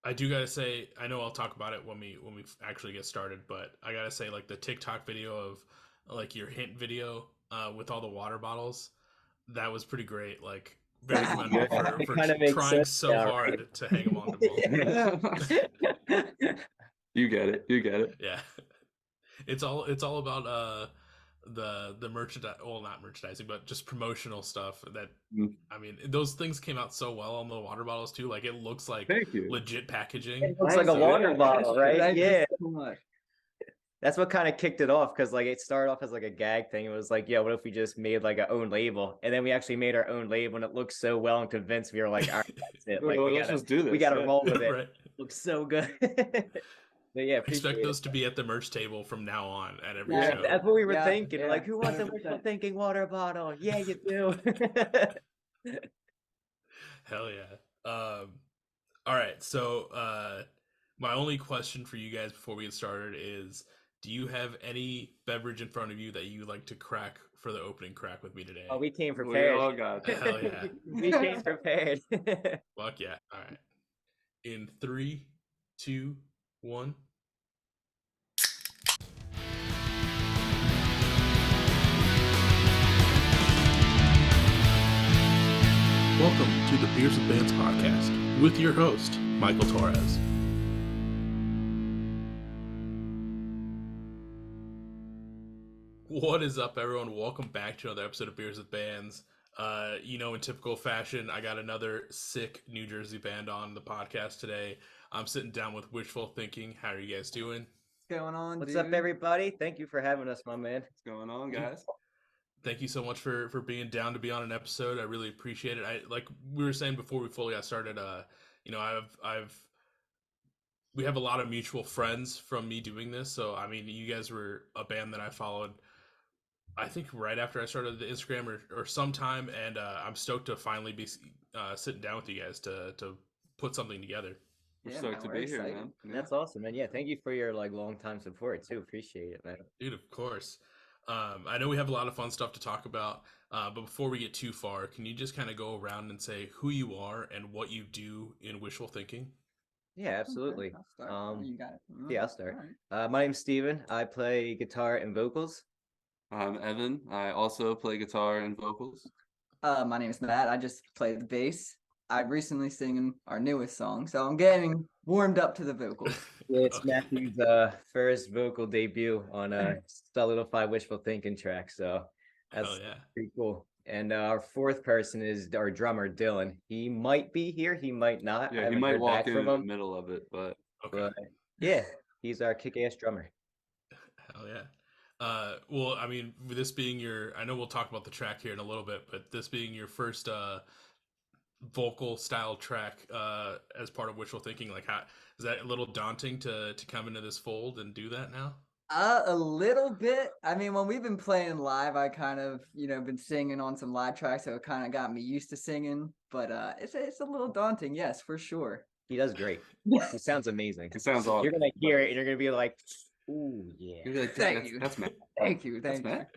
I do gotta say, I know I'll talk about it when we actually get started, but I gotta say, like the TikTok video of like your hint video with all the water bottles, that was pretty great. Like very commendable for It kind of makes trying sense so now, hard right? to hang them on the wall. You get it. You get it. Yeah, it's all about the merchandise, well, not merchandising, but just promotional stuff. That Mm. I mean, those things came out so well on the water bottles too. Like it looks like Thank you. legit packaging. It looks like a water bottle, right? Thank you Yeah. so much. That's what kind of kicked it off, because like it started off as like a gag thing. It was like, yeah, what if we just made like our own label? And then we actually made our own label, and it looked so well and convinced we were like, all right, that's it. Like Let's just do this. we gotta roll with it. Right. It looks so good. But yeah, Expect appreciate those it. to be at the merch table from now on at every Yeah, show. That's what we were Yeah, thinking. yeah, Like, who wants a 100%. wishful thinking water bottle? Yeah, you do. Hell yeah. All right. So my only question for you guys before we get started is, do you have any beverage in front of you that you like to crack for the opening crack with me today? Oh, we came We prepared. all got it. Hell yeah. We came prepared. Fuck yeah. All right. In 3, 2, 1. Welcome to the Beers with Bands podcast with your host, Michael Torres. What is up, everyone? Welcome back to another episode of Beers with Bands. In typical fashion, I got another sick New Jersey band on the podcast today. I'm sitting down with Wishful Thinking. How are you guys doing? What's going on, What's dude? up, everybody? Thank you for having us, my man. What's going on, guys? Thank you so much for being down to be on an episode. I really appreciate it. I like we were saying before we fully got started. We have a lot of mutual friends from me doing this. So I mean, you guys were a band that I followed, I think right after I started the Instagram or sometime, and I'm stoked to finally be sitting down with you guys to put something together. We're Yeah, stoked man, to we're be here, excited. man. Yeah. That's awesome, man. Yeah, thank you for your like long time support too. Appreciate it, man. Dude, of course. I know we have a lot of fun stuff to talk about, but before we get too far, can you just kind of go around and say who you are and what you do in Wishful Thinking? Yeah, absolutely. Okay, I'll start. You got it. Yeah, I'll start. All right. My name's Steven. I play guitar and vocals. I'm Evan. I also play guitar and vocals. My name is Matt. I just play the bass. I recently singing our newest song, so I'm getting warmed up to the vocals. Yeah, it's Okay. Matthew's first vocal debut on a Solidified Wishful Thinking track, so that's Hell yeah. pretty cool. And our fourth person is our drummer, Dylan. He might be here, he might not. I Yeah, he haven't might heard walk back in from the him, middle of it, but Okay. but yeah, he's our kick-ass drummer. Hell yeah. Well, I mean, with this being I know we'll talk about the track here in a little bit, but this being your first vocal style track as part of Wishful Thinking, like how is that a little daunting to come into this fold and do that now? A little bit. I mean, when we've been playing live, I kind of, been singing on some live tracks, so it kind of got me used to singing. But it's a little daunting, yes, for sure. He does great. He sounds amazing. it sounds awesome. You're gonna hear it and you're gonna be like, ooh, yeah. You're like, Thank that's, you. That's Matt. Thank you, That's thank you. Matt.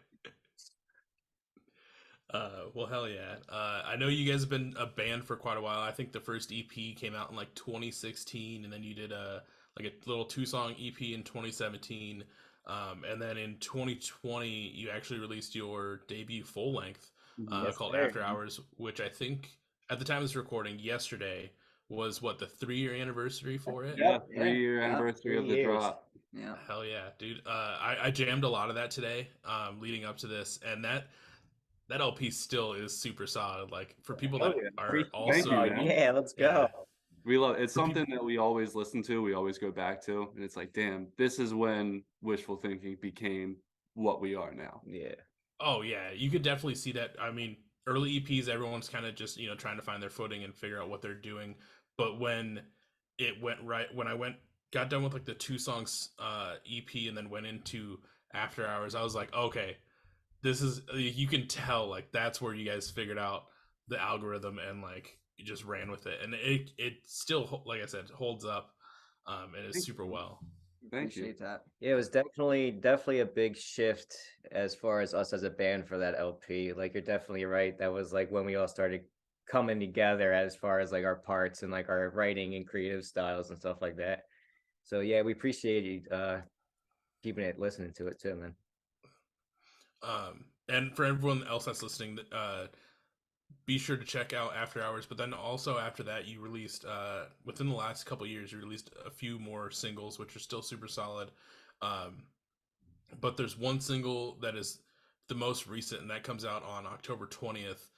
Well, hell yeah. I know you guys have been a band for quite a while. I think the first EP came out in like 2016, and then you did a little 2-song EP in 2017. And then in 2020, you actually released your debut full length Yes, called sir. After Hours, which I think at the time of this recording yesterday was what, the 3-year anniversary for it? Yeah, Yeah, 3-year yeah, anniversary 3 of the years. drop. Yeah. Hell yeah, dude. I jammed a lot of that today leading up to this, and that LP still is super solid. Like for people that Oh, yeah. are Thank also you, man. Yeah, let's go. Yeah. We love it's For something that we always listen to, we always go back to, and it's like, damn, this is when Wishful Thinking became what we are now. Yeah. Oh yeah, you could definitely see that. I mean, early EPs, everyone's kind of just trying to find their footing and figure out what they're doing. But when it went right, when I got done with like the 2 songs EP and then went into After Hours, I was like, okay, this is, you can tell like that's where you guys figured out the algorithm and like you just ran with it, and it still, like I said, holds up and is Thank super you. well. Thank you. Appreciate that. Yeah, it was definitely a big shift as far as us as a band for that LP. Like, you're definitely right. That was like when we all started coming together as far as like our parts and like our writing and creative styles and stuff like that. So yeah, we appreciate you keeping it, listening to it too, man. And for everyone else that's listening, be sure to check out After Hours. But then also after that, you released within the last couple of years, you released a few more singles, which are still super solid. But there's one single that is the most recent, and that comes out on October 20th.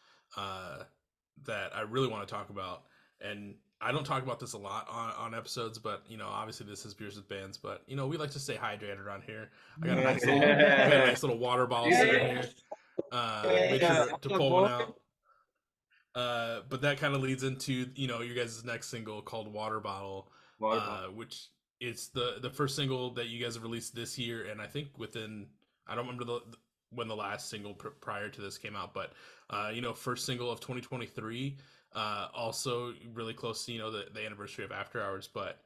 That I really want to talk about, and I don't talk about this a lot on episodes, but obviously this is Beers with Bands, but we like to stay hydrated around here. I got a nice little water bottle sitting here. Make sure to pull one out. But that kind of leads into your guys' next single called Water Bottle, which it's the first single that you guys have released this year, and I think I don't remember when the last single prior to this came out, but first single of 2023. Also really close to the anniversary of After Hours. But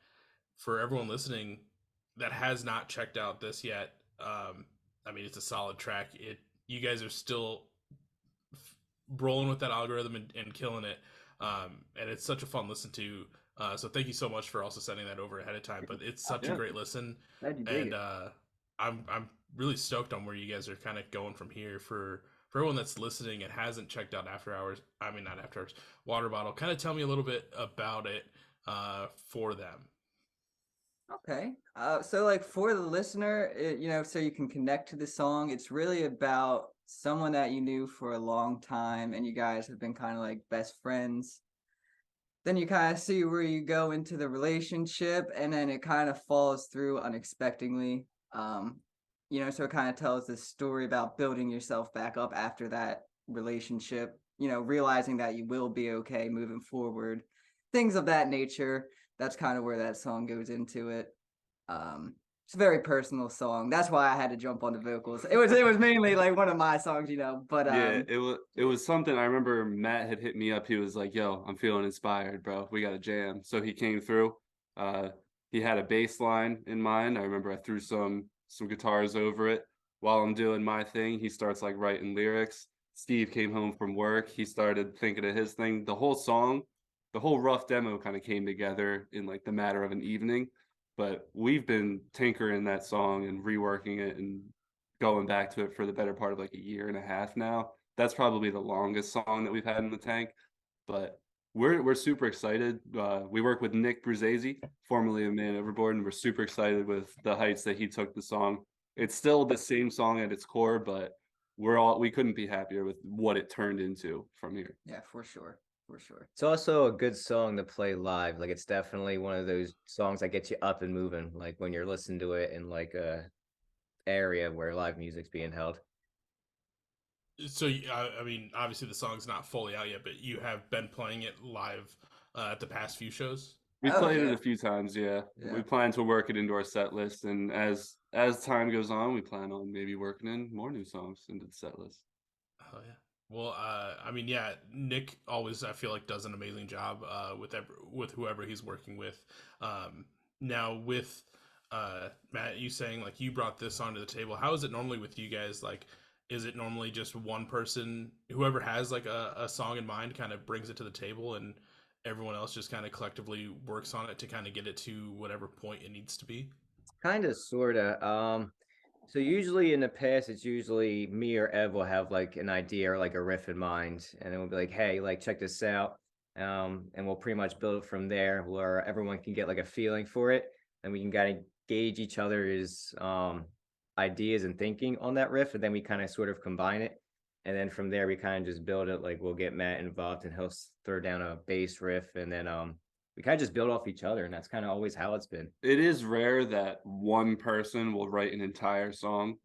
for everyone listening that has not checked out this yet, I mean, it's a solid track. You guys are still rolling with that algorithm and killing it, and it's such a fun listen to. So thank you so much for also sending that over ahead of time. But it's such a great listen, and I'm really stoked on where you guys are kind of going from here. For everyone that's listening and hasn't checked out After Hours, I mean not After Hours, Water Bottle, kind of tell me a little bit about it for them. Okay. So like for the listener, so you can connect to the song, it's really about someone that you knew for a long time and you guys have been kind of like best friends. Then you kind of see where you go into the relationship and then it kind of falls through unexpectedly. So it kind of tells this story about building yourself back up after that relationship, realizing that you will be okay moving forward, things of that nature. That's kind of where that song goes into it. It's a very personal song. That's why I had to jump on the vocals. It was mainly like one of my songs, but yeah, it was something. I remember Matt had hit me up. He was like, "Yo, I'm feeling inspired, bro. We got a jam." So he came through. He had a bass line in mind. I remember I threw some guitars over it. While I'm doing my thing, he starts like writing lyrics. Steve came home from work. He started thinking of his thing. The whole song, the whole rough demo kind of came together in like the matter of an evening. But we've been tinkering that song and reworking it and going back to it for the better part of like a year and a half now. That's probably the longest song that we've had in the tank. But we're super excited. We work with Nick Bruzzese, formerly of Man Overboard, and we're super excited with the heights that he took the song. It's still the same song at its core, but we couldn't be happier with what it turned into from here. Yeah, for sure. It's also a good song to play live. Like it's definitely one of those songs that gets you up and moving, like when you're listening to it in like a area where live music's being held. So I mean, obviously the song's not fully out yet, but you have been playing it live at the past few shows. We played it a few times, yeah. Yeah. We plan to work it into our set list, and as time goes on, we plan on maybe working in more new songs into the set list. Oh yeah. Well, I mean, yeah, Nick always, I feel like, does an amazing job with whoever he's working with. Now with Matt, you saying like you brought this onto the table. How is it normally with you guys? Like, is it normally just one person, whoever has like a song in mind, kind of brings it to the table, and everyone else just kind of collectively works on it to kind of get it to whatever point it needs to be? Kind of, sort of. So usually in the past, it's usually me or Ev will have like an idea or like a riff in mind, and then we'll be like, "Hey, like check this out," and we'll pretty much build it from there, where everyone can get like a feeling for it, and we can kind of gauge each other's ideas and thinking on that riff, and then we kind of sort of combine it, and then from there we kind of just build it. Like we'll get Matt involved, and he'll throw down a bass riff, and then we kind of just build off each other, and that's kind of always how it's been. It is rare that one person will write an entire song.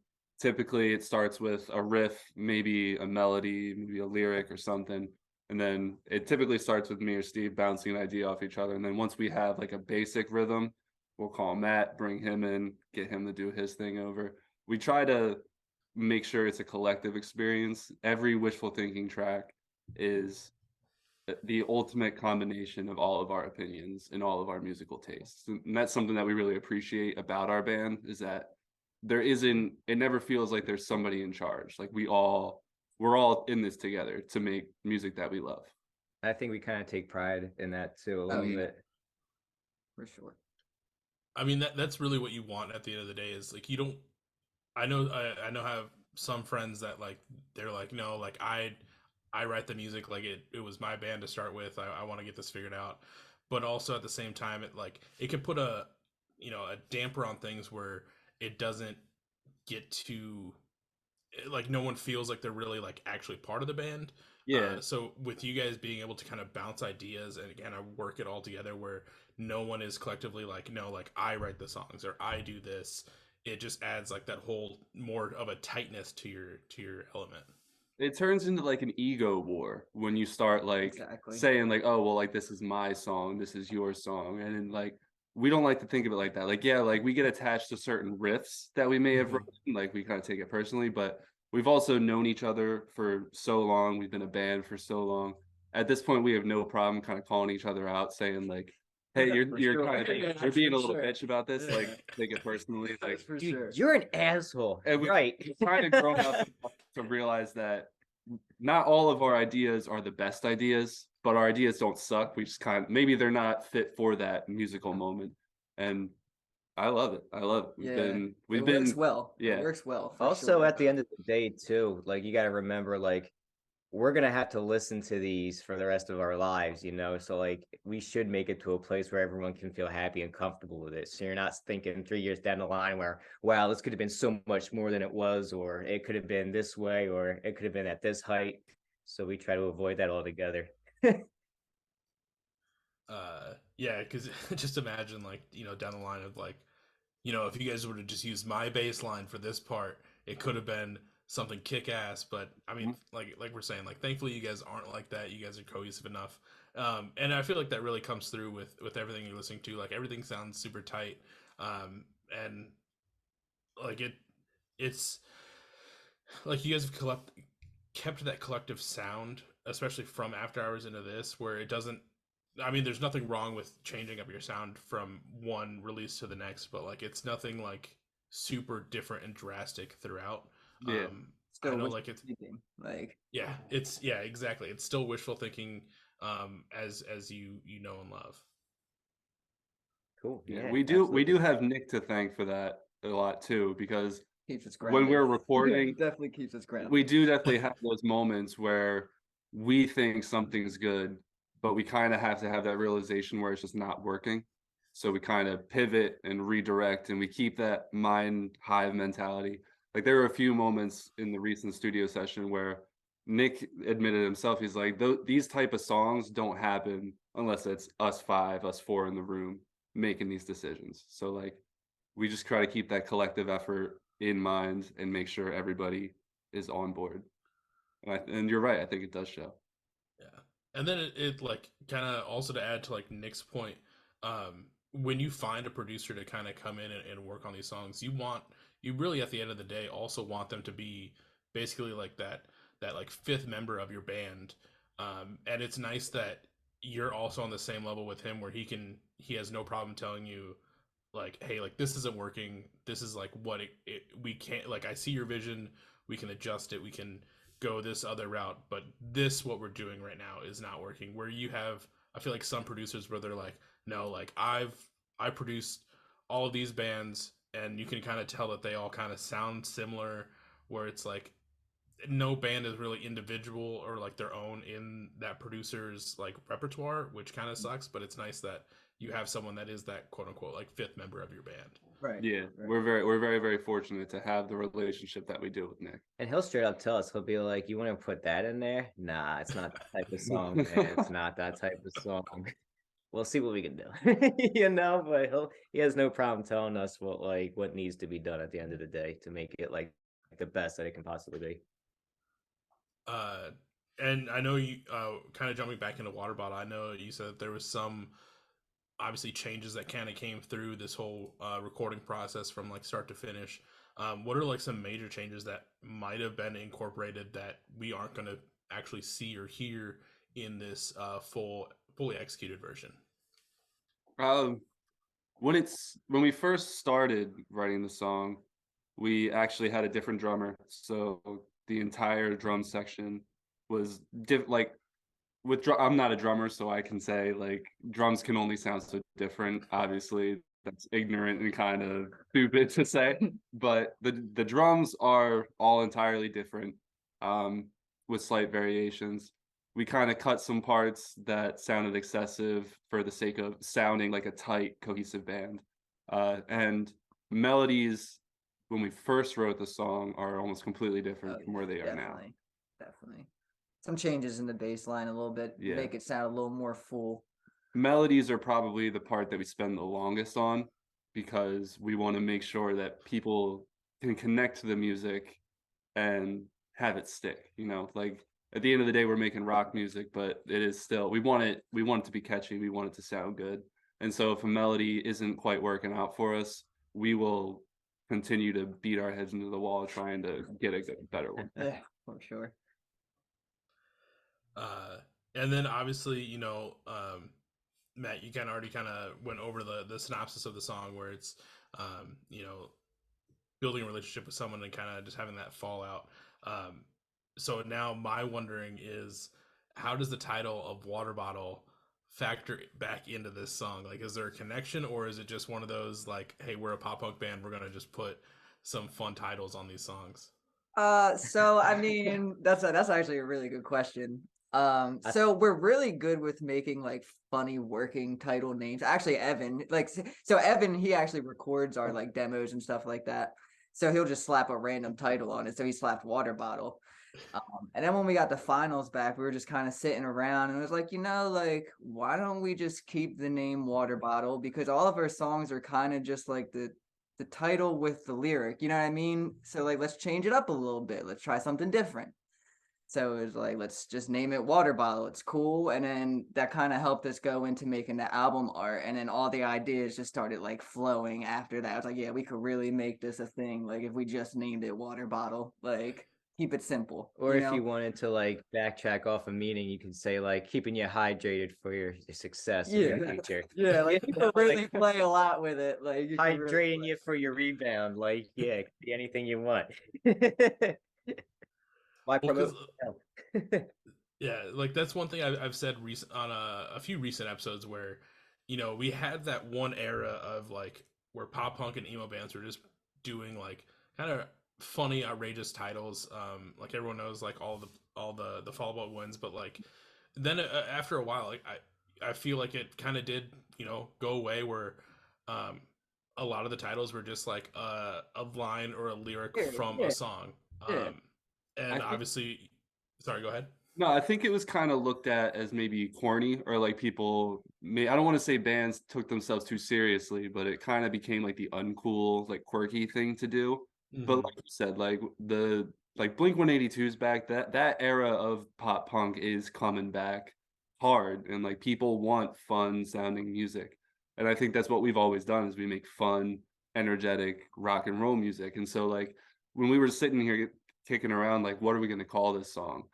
Typically, it starts with a riff, maybe a melody, maybe a lyric or something. And then it typically starts with me or Steve bouncing an idea off each other. And then once we have like a basic rhythm, we'll call Matt, bring him in, get him to do his thing over. We try to make sure it's a collective experience. Every Wishful Thinking track is the ultimate combination of all of our opinions and all of our musical tastes. And that's something that we really appreciate about our band, is that it never feels like there's somebody in charge. Like we're all in this together to make music that we love. I think we kind of take pride in that too a Oh, little yeah. bit. For sure. I mean that's really what you want at the end of the day is like you don't. I know I have some friends that like they're like no like I write the music like it was my band to start with. I want to get this figured out, but also at the same time it like it can put a a damper on things where it doesn't get to like no one feels like they're really like actually part of the band. Yeah, So with you guys being able to kind of bounce ideas and again I work it all together where no one is collectively like no like I write the songs or I do this, it just adds like that whole more of a tightness to your element. it turns into like an ego war when you start like Exactly. saying like, oh well, like this is my song, this is your song, and then like we don't like to think of it like that. Like yeah, like we get attached to certain riffs that we may have Mhm. written, like we kind of take it personally, but we've also known each other for so long. We've been a band for so long. At this point, we have no problem kind of calling each other out, saying like, "Hey, For you're sure. kind of Yeah, you're being for a little sure. bitch about this. Like, Yeah. take it personally." Like, For Dude, sure. you're an asshole. and we've Right. kind of grown up to realize that not all of our ideas are the best ideas, but our ideas don't suck. We just kind of maybe they're not fit for that musical moment, and I love it. I love it. Yeah. We've It been works well. It yeah. works well for Also, sure. at the end of the day, too, like you got to remember, like we're gonna have to listen to these for the rest of our lives, you know. So like we should make it to a place where everyone can feel happy and comfortable with it. So you're not thinking 3 years down the line where, wow, this could have been so much more than it was, or it could have been this way, or it could have been at this height. So we try to avoid that altogether. Yeah, because just imagine like down the line of like if you guys were to just use my bass line for this part, it could have been something kick ass. But I mean, like we're saying, like thankfully you guys aren't like that. You guys are cohesive enough, and I feel like that really comes through with everything you're listening to. Like everything sounds super tight, and like it's like you guys have kept that collective sound, especially from After Hours into this, where it doesn't. I mean, there's nothing wrong with changing up your sound from one release to the next, but like it's nothing like super different and drastic throughout. Yeah. I Still know, wishful like it's thinking. Like yeah, exactly. It's still wishful thinking, as you know and love. Cool. Yeah, Yeah, we do absolutely. have Nick to thank for that a lot too, because keeps us when grounded. we're recording, Definitely keeps us grounded. we do definitely have those moments where we think something's good, but we kind of have to have that realization where it's just not working. So we kind of pivot and redirect, and we keep that mind hive mentality. Like there were a few moments in the recent studio session where Nick admitted himself, he's like, these type of songs don't happen unless it's us five, us four in the room making these decisions. So like we just try to keep that collective effort in mind and make sure everybody is on board. And you're right, I think it does show. Yeah. And then it like kind of also to add to like Nick's point, when you find a producer to kind of come in and work on these songs, you really at the end of the day also want them to be basically like that like fifth member of your band. And it's nice that you're also on the same level with him where he has no problem telling you like, hey, like this isn't working. This is like what we can't like. I see your vision. We can adjust it. We can go this other route, but this what we're doing right now is not working. Where you have, I feel like some producers where they're like, no, like I produced all of these bands, and you can kind of tell that they all kind of sound similar. Where it's like no band is really individual or like their own in that producer's like repertoire, which kind of sucks. But it's nice that you have someone that is that quote unquote like fifth member of your band. Right. Yeah, right. we're very fortunate to have the relationship that we do with Nick. And he'll straight up tell us, he'll be like, you want to put that in there? Nah, it's not that type of song, man. It's not that type of song. We'll see what we can do. But he has no problem telling us what needs to be done at the end of the day to make it like the best that it can possibly be. Uh, and I know you kind of jumping back into Water Bottle. I know you said that there was some obviously changes that kind of came through this whole recording process from like start to finish. What are like some major changes that might have been incorporated that we aren't going to actually see or hear in this fully executed version? Um, when we first started writing the song, we actually had a different drummer, so the entire drum section was like I'm not a drummer, so I can say like drums can only sound so different. Obviously, that's ignorant and kind of stupid to say, but the drums are all entirely different, with slight variations. We kind of cut some parts that sounded excessive for the sake of sounding like a tight, cohesive band. And melodies, when we first wrote the song, are almost completely different from where they are now. Definitely. Some changes in the bass line a little bit, Yeah. make it sound a little more full. Melodies are probably the part that we spend the longest on because we want to make sure that people can connect to the music and have it stick. You know, like at the end of the day, we're making rock music, but it is still we want it to be catchy, we want it to sound good. And so if a melody isn't quite working out for us, we will continue to beat our heads into the wall trying to get a better one. Yeah, for sure. And then obviously, Matt, you already went over the synopsis of the song where it's, building a relationship with someone and kind of just having that fallout. So now my wondering is, how does the title of Water Bottle factor back into this song? Like, is there a connection, or is it just one of those like, hey, we're a pop punk band, we're gonna just put some fun titles on these songs? So I mean, that's actually a really good question. So we're really good with making like funny working title names. Actually, Evan, Evan, he actually records our like demos and stuff like that. So he'll just slap a random title on it. So he slapped Water Bottle. And then when we got the finals back, we were just kind of sitting around and it was like, like, why don't we just keep the name Water Bottle? Because all of our songs are kind of just like the title with the lyric, you know what I mean? So like, let's change it up a little bit. Let's try something different. So it was like, let's just name it Water Bottle. It's cool. And then that kind of helped us go into making the album art. And then all the ideas just started like flowing after that. I was like, yeah, we could really make this a thing. Like if we just named it Water Bottle, like keep it simple. Or if you wanted to like backtrack off a meaning, you can say like keeping you hydrated for your success in the future. Yeah, like you can really play a lot with it. Like hydrating you for your rebound. Like, yeah, it could be anything you want. Why promote? Yeah, like that's one thing I've said on a few recent episodes where, we had that one era of like where pop punk and emo bands were just doing like kind of funny, outrageous titles. Like everyone knows like all the Fall Out Boy ones, but like then after a while, like I feel like it kind of did go away where a lot of the titles were just like a line or a lyric from a song. And obviously, sorry, go ahead. No, I think it was kind of looked at as maybe corny, or like people I don't want to say bands took themselves too seriously, but it kind of became like the uncool, like quirky thing to do. But like you said, like Blink 182's back, that era of pop punk is coming back hard, and like people want fun sounding music. And I think that's what we've always done, is we make fun, energetic rock and roll music. And so like when we were sitting here kicking around like, what are we going to call this song?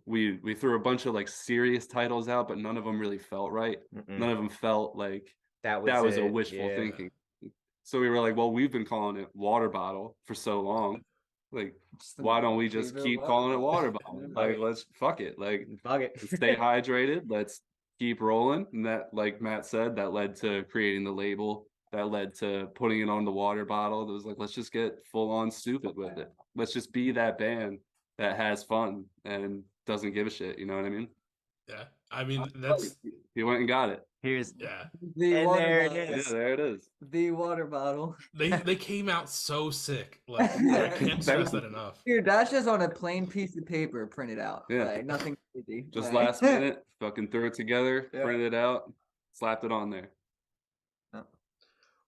We threw a bunch of like serious titles out, but none of them really felt right. None of them felt like that was a wishful thinking. So we were like, well, we've been calling it Water Bottle for so long. Like, why don't we just keep calling it Water Bottle? Like, let's fuck it. Like, stay hydrated. Let's keep rolling. And that, like Matt said, that led to creating the label. That led to putting it on the water bottle. It was like, let's just get full on stupid with it. Let's just be that band that has fun and doesn't give a shit. You know what I mean? Yeah. I mean, that's... He went and got it. Yeah. There it is. Yeah, there it is. The Water Bottle. They came out so sick. Like, I can't stress that enough. Dude, that's just on a plain piece of paper printed out. Yeah. Like, nothing crazy. Just last minute, fucking threw it together, printed it out, slapped it on there.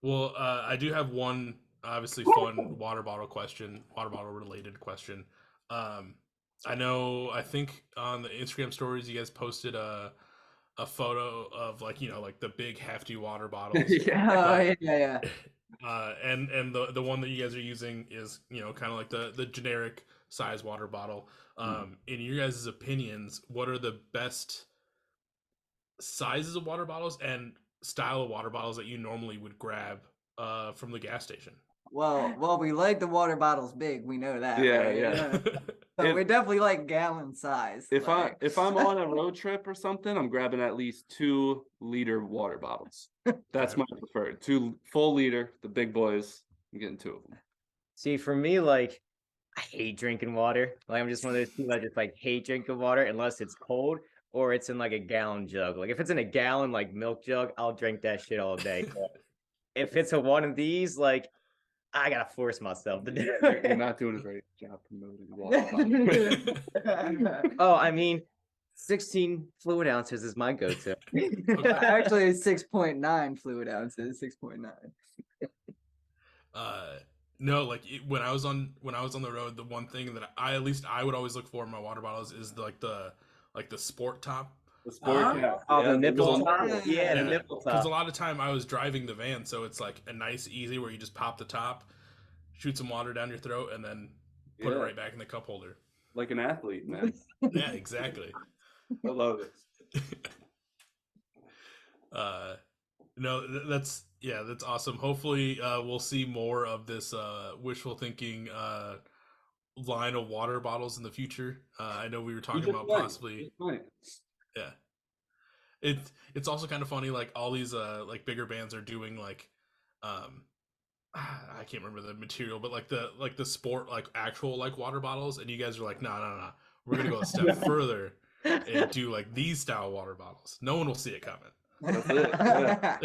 Well, I do have one obviously fun water bottle related question. I think on the Instagram stories you guys posted a photo of like like the big hefty water bottles. Yeah. And the one that you guys are using is kind of like the generic size water bottle. In your guys' opinions, what are the best sizes of water bottles and style of water bottles that you normally would grab from the gas station? Well, we like the water bottles big. We know that. Yeah, right? yeah. So we're definitely like gallon size. If like. I'm on a road trip or something, I'm grabbing at least 2-liter water bottles. That's Okay. my preferred. 2 full liter, the big boys. I'm getting 2 of them. See, for me, like, I hate drinking water. Like, I'm just one of those people that just like hate drinking water unless it's cold or it's in like a gallon jug. Like, if it's in a gallon like milk jug, I'll drink that shit all day. But if it's a one of these, like, I gotta force myself to do You're it. not doing a great job promoting water bottles. Oh, I mean, 16 fluid ounces is my go-to. Actually, it's 6.9 fluid ounces. 6.9. No, like when I was on the road, the one thing that I would always look for in my water bottles is the sport top. The sport cap. Oh, the Yeah, nipple because top. Yeah, the nipple Because a top. lot of time I was driving the van, so it's like a nice easy where you just pop the top, shoot some water down your throat, and then put it Yeah. right back in the cup holder. like an athlete, man. Yeah, exactly. I love it. That's awesome. Hopefully, we'll see more of this wishful thinking line of water bottles in the future. I know we were talking about possibly. Yeah, it's also kind of funny. Like all these like bigger bands are doing like I can't remember the material, but like the sport like actual like water bottles, and you guys are like, no, we're gonna go a step further and do like these style water bottles. No one will see it coming. That's it. Yeah.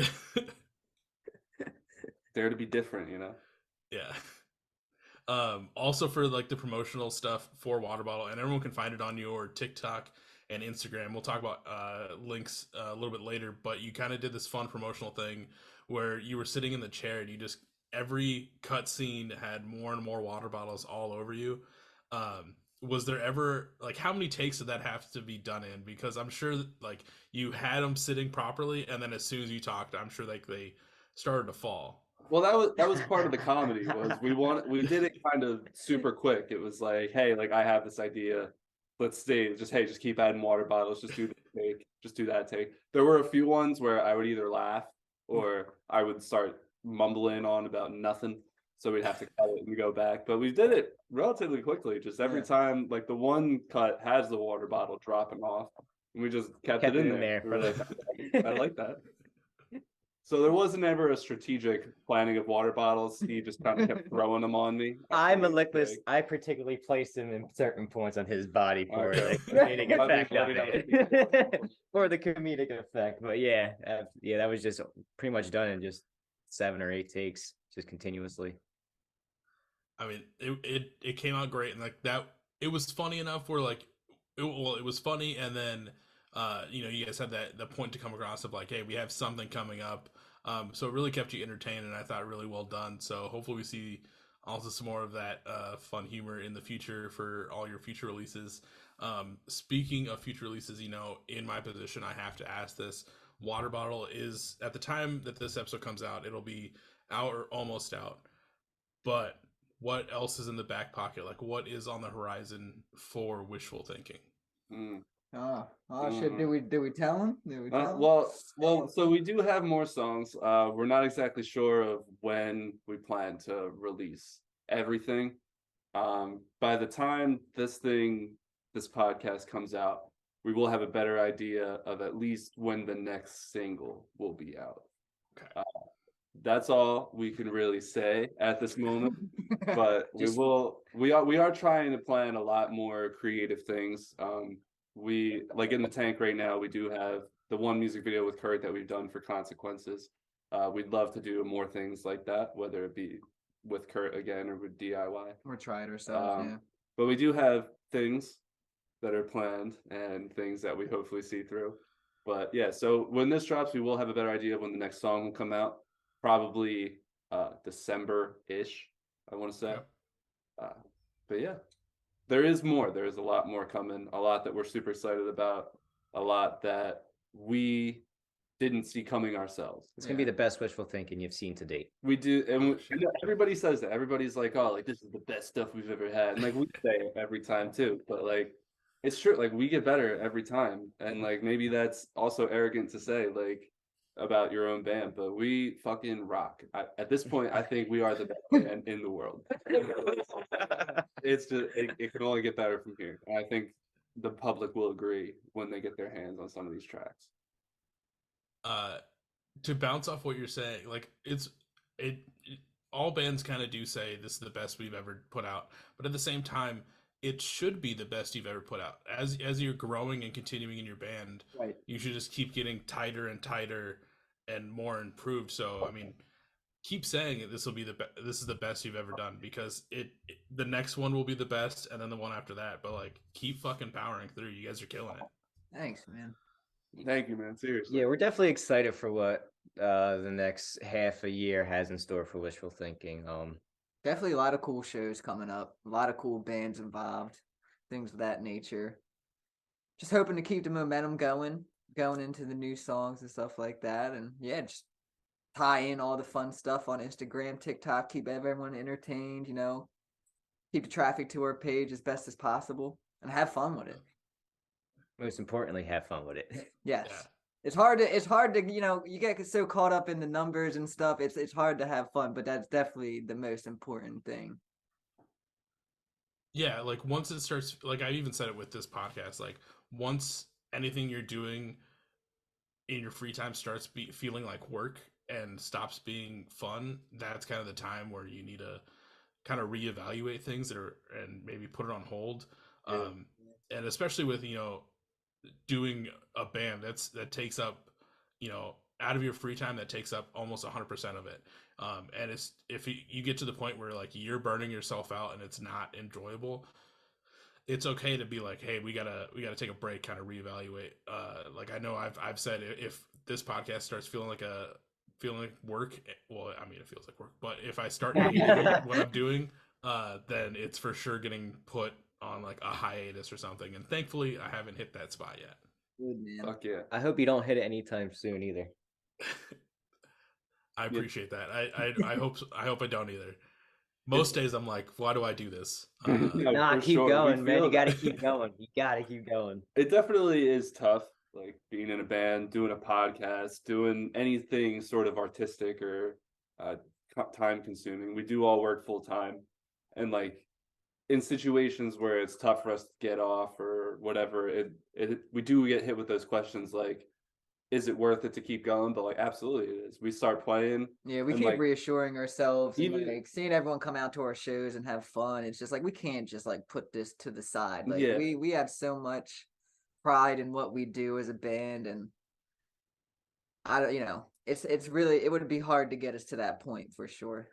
Dare to be different, you know. Yeah. Also for like the promotional stuff for water bottle, and everyone can find it on your TikTok and Instagram. We'll talk about links a little bit later, but you kind of did this fun promotional thing where you were sitting in the chair and you just every cut scene had more and more water bottles all over you. Was there ever like how many takes did that have to be done in? Because I'm sure that, like you had them sitting properly, and then as soon as you talked, I'm sure like they started to fall. Well, that was part of the comedy. Was we did it kind of super quick. It was like, hey, like I have this idea. Let's see. Just keep adding water bottles. Just do this take. Just do that take. There were a few ones where I would either laugh or I would start mumbling on about nothing. So we'd have to cut it and go back. But we did it relatively quickly. Just every time, like the one cut has the water bottle dropping off, and we just kept it in there. We were like, I like that. So there wasn't ever a strategic planning of water bottles. He just kind of kept throwing them on me. I'm a liquid. I particularly placed him in certain points on his body for Okay. the comedic effect Let of me it. For the comedic effect. But yeah, that was just pretty much done in just 7 or 8 takes, just continuously. I mean, it came out great, and like that, it was funny enough where like, it was funny, and then you guys had the point to come across of like, hey, we have something coming up, so it really kept you entertained, and I thought really well done. So hopefully we see also some more of that fun humor in the future for all your future releases. Speaking of future releases, in my position, I have to ask this. Water Bottle is, at the time that this episode comes out, it'll be out or almost out. But what else is in the back pocket? Like, what is on the horizon for Wishful Thinking? Shit! Did we tell him? Well, so we do have more songs. We're not exactly sure of when we plan to release everything. By the time this podcast comes out, we will have a better idea of at least when the next single will be out. Okay. That's all we can really say at this moment. But we are trying to plan a lot more creative things. We like in the tank right now, we do have the one music video with Kurt that we've done for Consequences. We'd love to do more things like that, whether it be with Kurt again or with DIY. Or try it ourselves, yeah. But we do have things that are planned and things that we hopefully see through. But yeah, so when this drops, we will have a better idea of when the next song will come out. Probably December-ish, I want to say. But yeah, there is more. There is a lot more coming. A lot that we're super excited about. A lot that we didn't see coming ourselves. It's gonna be the best Wishful Thinking you've seen to date. We do, and everybody says that. Everybody's like, "Oh, like this is the best stuff we've ever had," and like we say it every time too. But like, it's true. Like we get better every time, and like maybe that's also arrogant to say. Like about your own band, but we fucking rock. At this point, I think we are the best band in the world. It's just it can only get better from here. And I think the public will agree when they get their hands on some of these tracks. To bounce off what you're saying, like it all bands kind of do say this is the best we've ever put out, but at the same time, it should be the best you've ever put out. As you're growing and continuing in your band, Right. you should just keep getting tighter and tighter and more improved. So, I mean, keep saying it. This is the best you've ever done, because the next one will be the best, and then the one after that. But like, keep fucking powering through. You guys are killing it. Thanks, man. Thank you, man. Seriously. Yeah, we're definitely excited for what the next half a year has in store for Wishful Thinking. Definitely a lot of cool shows coming up, a lot of cool bands involved, things of that nature. Just hoping to keep the momentum going into the new songs and stuff like that. And yeah, just tie in all the fun stuff on Instagram, TikTok, keep everyone entertained, keep the traffic to our page as best as possible and have fun with it. Most importantly, have fun with it. Yes. Yeah. It's hard to, you get so caught up in the numbers and stuff. It's hard to have fun, but that's definitely the most important thing. Yeah, like once it starts, like I even said it with this podcast, like once anything you're doing in your free time starts feeling like work and stops being fun, that's kind of the time where you need to kind of reevaluate things and maybe put it on hold. Yeah. And especially with, doing a band that takes up, out of your free time, that takes up almost 100% of it. And it's, if you get to the point where like you're burning yourself out and it's not enjoyable, it's okay to be like, hey, we gotta take a break, kind of reevaluate. Like I know I've said, if this podcast starts feeling like work, well, I mean, it feels like work, but if I start hating what I'm doing, then it's for sure getting put on like a hiatus or something. And thankfully, I haven't hit that spot yet. Good, man. Fuck yeah. I hope you don't hit it anytime soon either. I appreciate that. I hope I don't either. Most days I'm like, why do I do this? Nah, for keep sure. We going, man. feel You gotta that. keep going. You gotta keep going. It definitely is tough, like being in a band, doing a podcast, doing anything sort of artistic or time consuming. We do all work full time, and like in situations where it's tough for us to get off or whatever, we do get hit with those questions like, is it worth it to keep going? But like, absolutely it is. We start playing. Yeah, we and, keep like, reassuring ourselves and even- like seeing everyone come out to our shows and have fun. It's just like we can't just like put this to the side. Like Yeah. we have so much pride in what we do as a band, and I don't, it's really, it would be hard to get us to that point for sure.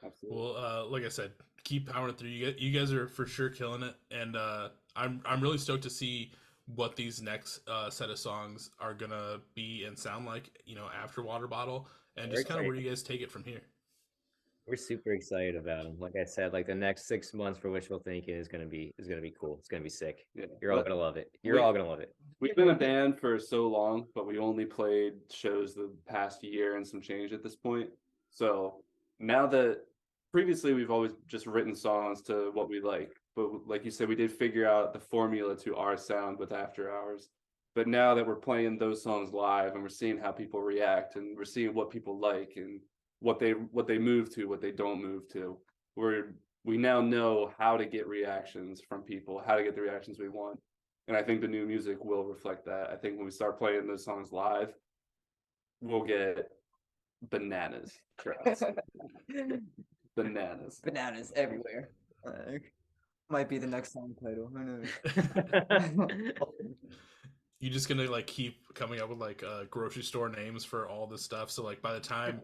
Absolutely. Well, like I said, keep powering through. You guys are for sure killing it, and I'm really stoked to see what these next set of songs are gonna be and sound like, after Water Bottle, and We're just kind of where excited. you guys take it from here. We're super excited about them. Like I said, like the next 6 months for Wishful Thinking is gonna be cool. It's gonna be sick. Yeah. You're all But gonna love it. You're we- all gonna love it. We've been a band for so long, but we only played shows the past year and some change at this point. So now that previously we've always just written songs to what we like, but like you said, we did figure out the formula to our sound with After Hours. But now that we're playing those songs live and we're seeing how people react and we're seeing what people like and what they move to, what they don't move to, we now know how to get reactions from people, how to get the reactions we want. And I think the new music will reflect that. I think when we start playing those songs live, we'll get bananas. Bananas. Bananas everywhere. Might be the next song title. Who knows? You just gonna like keep coming up with like grocery store names for all this stuff. So like by the time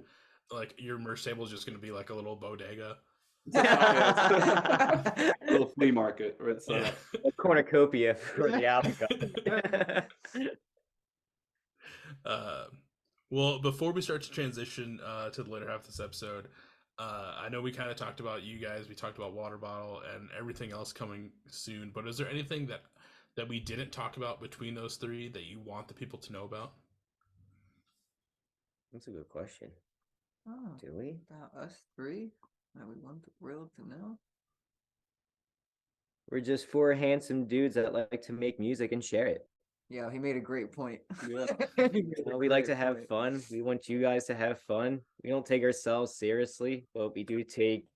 like your merch table is just gonna be like a little bodega. Little flea market where it's Yeah. A cornucopia for the album. Well, before we start to transition to the later half of this episode, I know we kind of talked about you guys. We talked about Water Bottle and everything else coming soon. But is there anything that we didn't talk about between those three that you want the people to know about? That's a good question. Oh, Do we? about us three that we want the world to know. We're just four handsome dudes that like to make music and share it. Yeah, he made a great point. Yeah. We like to have fun. We want you guys to have fun. We don't take ourselves seriously, but we do take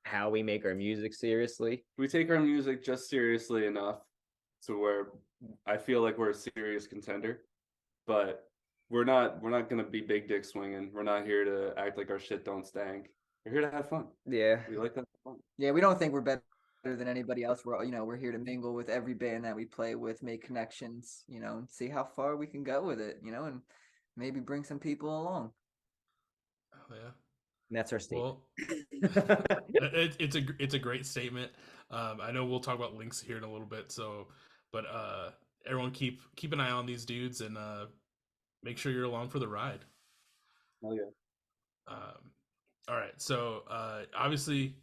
how we make our music seriously. We take our music just seriously enough to where I feel like we're a serious contender, but we're not gonna be big dick swinging. We're not here to act like our shit don't stank. We're here to have fun. Yeah. We like to have fun. Yeah, we don't think we're better than anybody else. We're we're here to mingle with every band that we play with, make connections, and see how far we can go with it, and maybe bring some people along. Oh yeah. And that's our statement. Well, it's a great statement. I know we'll talk about links here in a little bit. So, but everyone keep an eye on these dudes and make sure you're along for the ride. Oh yeah. All right. So obviously,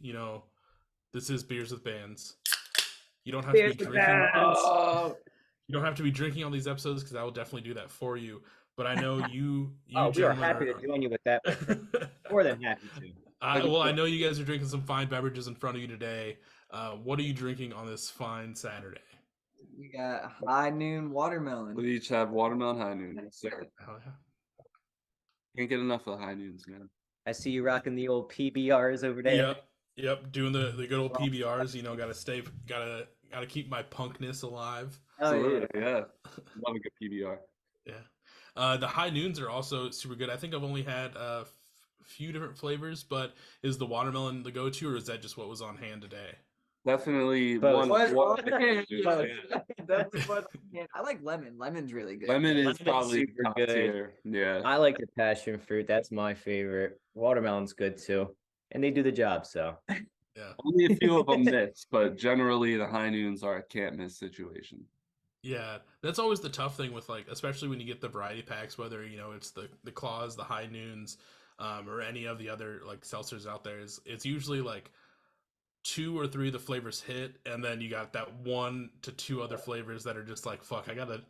this is Beers with Bands. You don't have to be drinking. You don't have to be drinking on these episodes because I will definitely do that for you. But I know you. We are happy to join you with that. More than happy to. I know you guys are drinking some fine beverages in front of you today. What are you drinking on this fine Saturday? We got High Noon Watermelon. We each have watermelon high noon. So Hell yeah. can't get enough of the high noons, man. I see you rocking the old PBRs over there. Yep. Doing the good old PBRs. Gotta keep my punkness alive. Absolutely, yeah. Love a good PBR. Yeah. The high noons are also super good. I think I've only had a few different flavors, but is the watermelon the go-to, or is that just what was on hand today? Definitely Both. one. That's what I like. Lemon's really good. Lemon is Lemon's probably super top good. tier. Yeah. I like the passion fruit. That's my favorite. Watermelon's good too. And they do the job, so. Yeah. Only a few of them miss, but generally the high noons are a can't miss situation. Yeah, that's always the tough thing with especially when you get the variety packs, whether it's the claws, the high noons, or any of the other seltzers out there. It's usually 2 or 3 of the flavors hit, and then you got that 1 to 2 other flavors that are just fuck, I gotta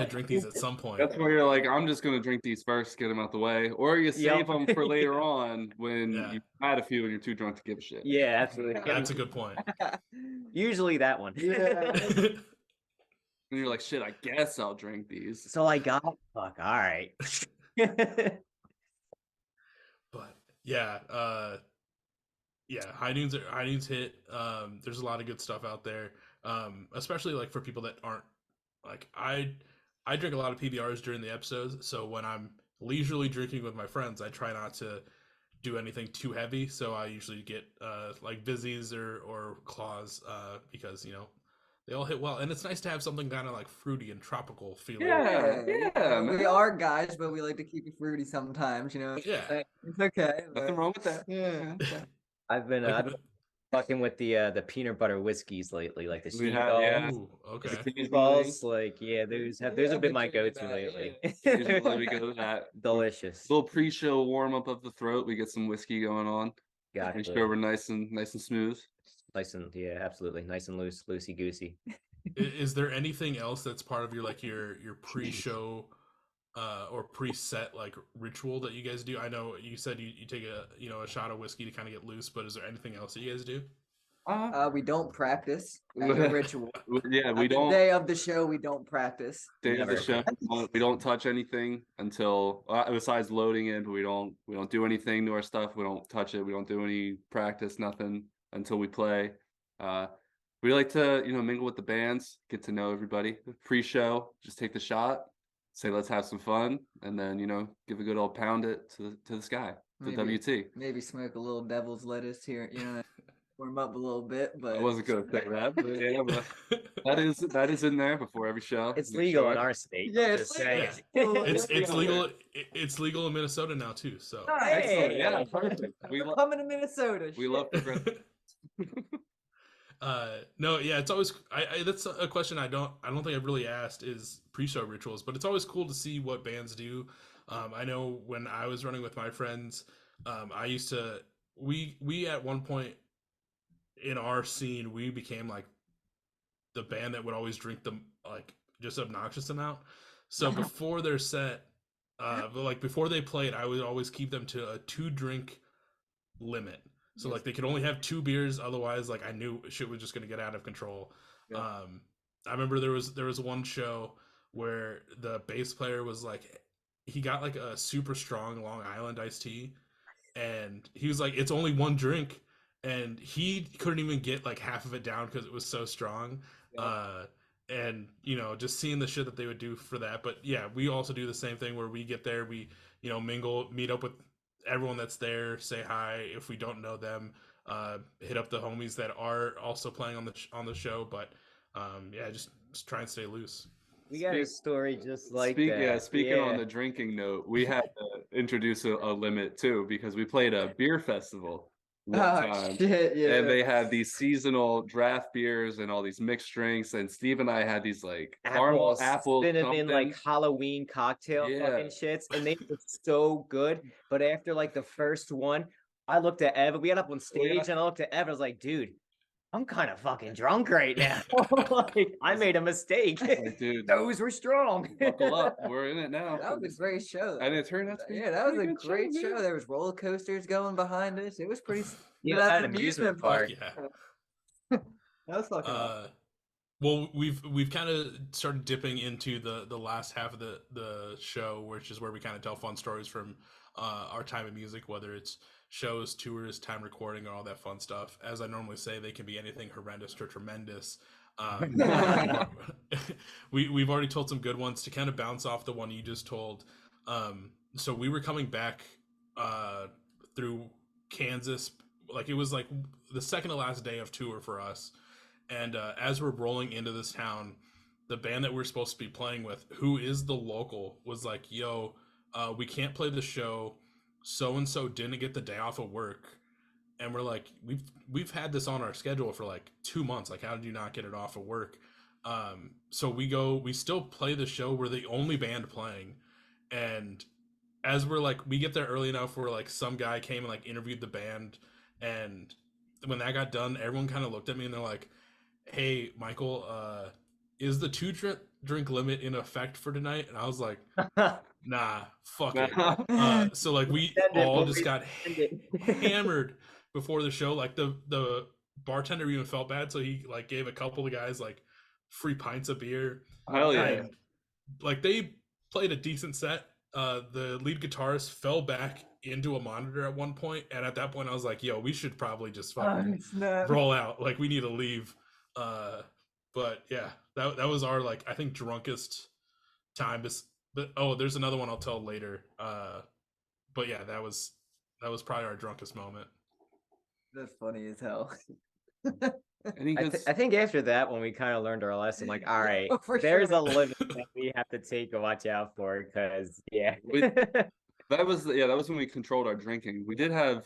drink these at some point. That's where you're like, I'm just gonna drink these first, get them out the way, or you save them for later on when you've had a few and you're too drunk to give a shit. Yeah, absolutely. That's a good point. Usually that one. Yeah. And you're like, shit, I guess I'll drink these. That's all I got. Fuck, all right. But yeah, high noons hit. There's a lot of good stuff out there, especially for people that aren't I drink a lot of PBRs during the episodes, so when I'm leisurely drinking with my friends, I try not to do anything too heavy, so I usually get Vizzies or claws because they all hit well, and it's nice to have something kind of fruity and tropical feeling. Yeah. We are guys, but we like to keep it fruity sometimes. Yeah, it's okay. Nothing wrong with that. Yeah. I've been fucking with the peanut butter whiskeys lately, like the We Sheep have, Balls. yeah. Ooh, okay. The Sheep Balls, those have been my go-to lately. Usually we go to that. Delicious. Little pre-show warm up of the throat. We get some whiskey going on. Gotcha. Make sure we're nice and smooth. Nice and absolutely nice and loosey goosey. Is there anything else that's part of your your pre-show or preset ritual that you guys do? I know you said you take a shot of whiskey to kind of get loose, but is there anything else that you guys do? We don't practice as a ritual. Yeah, we don't. The day of the show, we don't practice. Day of the show, we don't touch anything until besides loading it. But we don't do anything to our stuff. We don't touch it. We don't do any practice, nothing until we play. We like to mingle with the bands, get to know everybody. Pre-show, just take the shot, say let's have some fun, and then give a good old pound it to the sky, the WT. Maybe smoke a little devil's lettuce here, warm up a little bit. But I wasn't gonna say that, but yeah, but that is in there before every show. It's legal in our state. Yeah, it's legal. It's legal. It's legal in Minnesota now too. So excellent. Yeah, perfect. We coming to Minnesota. We love progressive. No, yeah, it's always that's a question I don't think I've really asked is pre-show rituals, but it's always cool to see what bands do. I know when I was running with my friends, I used to we at one point in our scene we became the band that would always drink them just obnoxious amount. So before their set, before they played, I would always keep them to a 2-drink limit. So they could only have 2 beers, otherwise I knew shit was just gonna get out of control. Yeah. I remember there was one show where the bass player was like, he got like a super strong Long Island iced tea, and he was like, it's only one drink, and he couldn't even get like half of it down because it was so strong. And just seeing the shit that they would do for that. But yeah, we also do the same thing where we get there, we mingle, meet up with everyone that's there, say hi if we don't know them, hit up the homies that are also playing on the show. But yeah, just try and stay loose. We got a story just like Yeah, that. speaking on the drinking note, we had to introduce a limit too, because we played a beer festival one time. Shit, yeah. And they had these seasonal draft beers and all these mixed drinks, and Steve and I had these like caramel apple cinnamon like Halloween cocktail fucking shits, and they were so good. But after like the first one, I looked at Evan. We got up on stage, and I looked at Evan. I was like, dude, I'm kind of fucking drunk right now. Like, I made a mistake. Like, dude, those were strong. Buckle up, we're in it now. That was a great show. And it turned out to be that was a great show. There was roller coasters going behind us. It was pretty. Yeah, that's that an amusement park. Yeah. That was fucking. Well, we've kind of started dipping into the last half of the show, which is where we kind of tell fun stories from our time in music, whether it's shows, tours, time recording, or all that fun stuff. As I normally say, they can be anything horrendous to tremendous. We've already told some good ones to kind of bounce off the one you just told. So we were coming back through Kansas, like it was like the second to last day of tour for us. And as we're rolling into this town, the band that we're supposed to be playing with, who is the local, was like, yo, we can't play the show. So-and-so didn't get the day off of work. And we're like, we've had this on our schedule for like 2 months. Like, how did you not get it off of work? So we still play the show. We're the only band playing. And as we're like, we get there early enough where like some guy came and like interviewed the band. And when that got done, everyone kind of looked at me and they're like, hey, Michael, is the 2-drink limit in effect for tonight? And I was like, nah, fuck it. So like we all just got hammered before the show. Like the bartender even felt bad, so he like gave a couple of guys like free pints of beer. Hell yeah. And, like they played a decent set. The lead guitarist fell back into a monitor at one point, and at that point I was like, yo, we should probably just fucking roll out. Like we need to leave. But yeah, that was our like I think drunkest time. But there's another one I'll tell later. But yeah, that was probably our drunkest moment. That's funny as hell. I think after that, when we kind of learned our lesson, like, all right, there's a limit that we have to take and watch out for, because that was when we controlled our drinking. We did have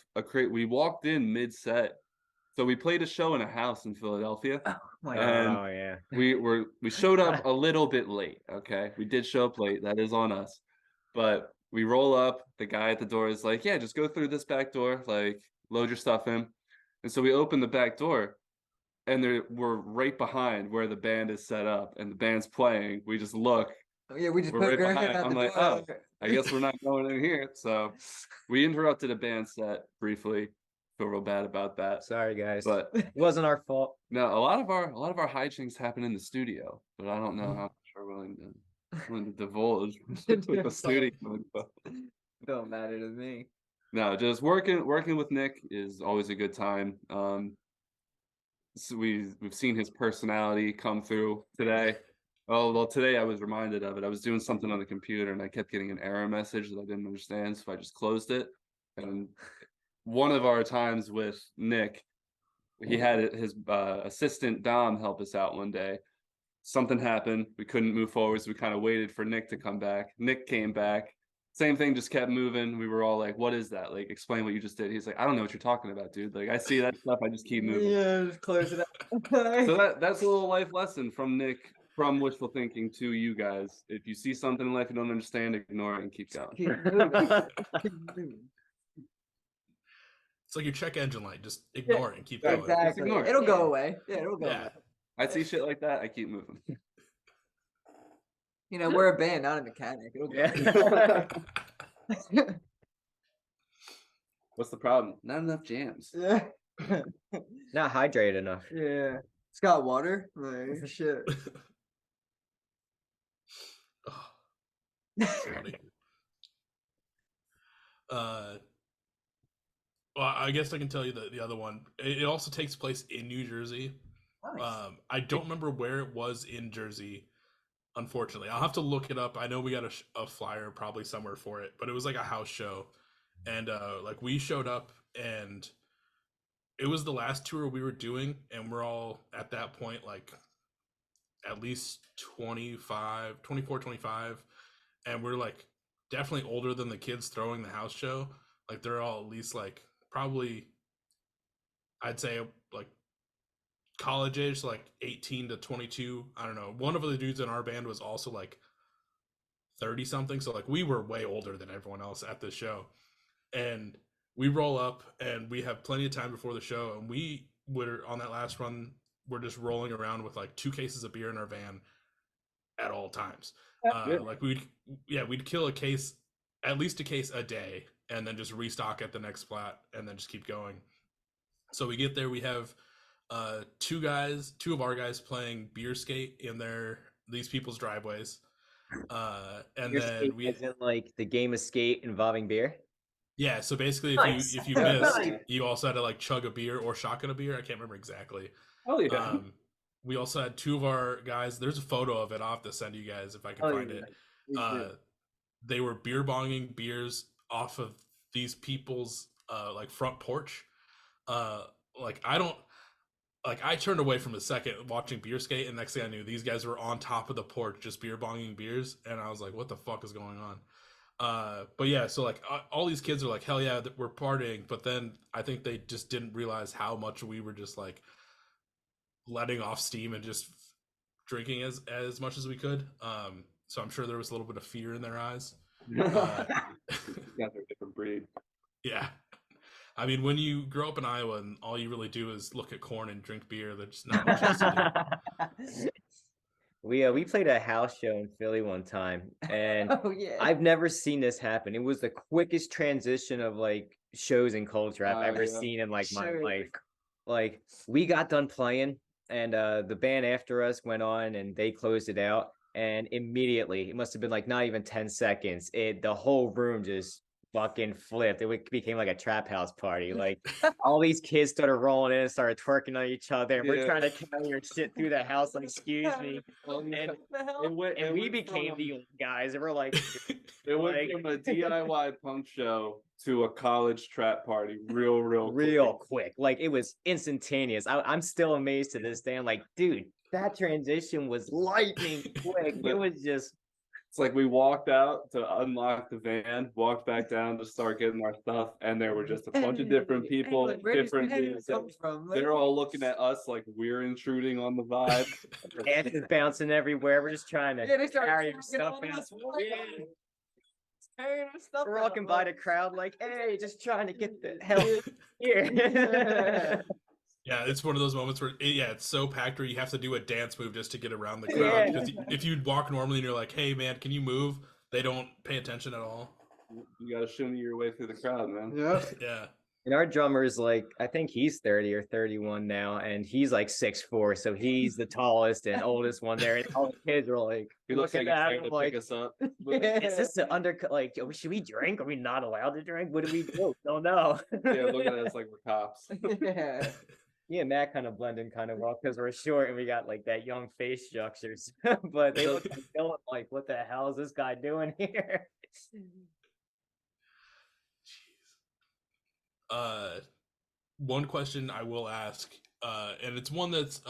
we walked in mid-set. So we played a show in a house in Philadelphia. Oh my God. Yeah. We showed up a little bit late. Okay, we did show up late. That is on us. But we roll up. The guy at the door is like, "Yeah, just go through this back door. Like, load your stuff in." And so we open the back door, and we're right behind where the band is set up, and the band's playing. We just look. Oh, yeah, we just we're right behind. I'm like, oh, I guess we're not going in here. So we interrupted a band set briefly. Feel real bad about that. Sorry, guys. But it wasn't our fault. No, a lot of our hijinks happen in the studio, but I don't know how much we're willing to divulge with the studio. Don't matter to me. No, just working with Nick is always a good time. So we've seen his personality come through today. Oh, well, today I was reminded of it. I was doing something on the computer and I kept getting an error message that I didn't understand, so I just closed it. And one of our times with Nick, he had his assistant Dom help us out one day. Something happened. We couldn't move forward, so we kind of waited for Nick to come back. Nick came back. Same thing, just kept moving. We were all like, what is that? Like, explain what you just did. He's like, I don't know what you're talking about, dude. Like, I see that stuff. I just keep moving. Yeah, just close it up. So that's a little life lesson from Nick, from Wishful Thinking to you guys. If you see something in life you don't understand, ignore it and keep going. Keep moving. It's like your check engine light. Just ignore it and keep going. Exactly. Ignore it. It'll go away. Yeah, it'll go away. I see shit like that. I keep moving. You know, we're a band, not a mechanic. It'll go. What's the problem? Not enough jams. Yeah. Not hydrated enough. Yeah. It's got water. Like, shit. That's funny. Well, I guess I can tell you the other one. It also takes place in New Jersey. Nice. I don't remember where it was in Jersey, unfortunately. I'll have to look it up. I know we got a flyer probably somewhere for it, but it was like a house show. And like we showed up, and it was the last tour we were doing, and we're all at that point like at least 25, 24, 25, and we're like definitely older than the kids throwing the house show. Like they're all at least like probably, I'd say like college age, like 18 to 22. I don't know. One of the dudes in our band was also like 30 something, so like we were way older than everyone else at the show. And we roll up and we have plenty of time before the show, and we were on that last run, we're just rolling around with like 2 cases of beer in our van at all times. Like we'd kill a case, at least a case a day, and then just restock at the next spot and then just keep going. So we get there, we have two of our guys playing beer skate in these people's driveways. And Beer then skate we as in like the game of skate involving beer. yeah, so basically Nice. if you missed, Nice. you also had to like chug a beer or shotgun a beer. I can't remember exactly. Oh yeah. We also had two of our guys. There's a photo of it. I'll have to send you guys if I can find it. They were beer bonging beers off of these people's like front porch. Like I turned away from a second watching beer skate, and next thing I knew, these guys were on top of the porch just beer bonging beers, and I was like, "What the fuck is going on?" But yeah, so like all these kids are like, "Hell yeah, we're partying," but then I think they just didn't realize how much we were just like letting off steam and just drinking as much as we could. So I'm sure there was a little bit of fear in their eyes. You guys are a different breed. Yeah. I mean, when you grow up in Iowa and all you really do is look at corn and drink beer, there's not much else to do. We played a house show in Philly one time, and Oh yeah. I've never seen this happen. It was the quickest transition of like shows and culture I've ever Yeah. seen in like my Sure. life. Like we got done playing, and the band after us went on and they closed it out, and immediately, it must have been like not even 10 seconds, the whole room just fucking flipped. It became like a trap house party. Like all these kids started rolling in and started twerking on each other, and we're Yeah. trying to carry your shit through the house, like, excuse me. And, the hell? and we became the old guys, and we're like, It went like- from a DIY punk show to a college trap party real quick. Like it was instantaneous. I'm still amazed to this day. I'm like, dude, that transition was lightning quick. It was just It's like we walked out to unlock the van, walked back down to start getting our stuff, and there were just a bunch of different people, Like, where does different Penny dudes. come from? Like, They're all looking at us like we're intruding on the vibe. ashes bouncing everywhere. We're just trying to yeah, they started carry your twerking stuff on out. us. Carrying our stuff We're out, walking by like- the crowd like, hey, just trying to get the hell here. Yeah, it's one of those moments where it's so packed where you have to do a dance move just to get around the crowd. Yeah. Because if you walk normally and you're like, "Hey man, can you move?" They don't pay attention at all. You gotta shimmy your way through the crowd, man. Yeah. Yeah. And our drummer's like, I think he's 30 or 31 now, and he's like 6'4", so he's the tallest and oldest one there. And all the kids are like, He looks like looking he's at trying him to like, pick us up. is this an undercut? Like, should we drink? Are we not allowed to drink? What do we do? Don't know. Yeah, looking at us like we're cops. Yeah. Me and Matt kind of blend in kind of well because we're short and we got like that young face structures. But they look like Dylan, like, what the hell is this guy doing here? Jeez. One question I will ask, and it's one that's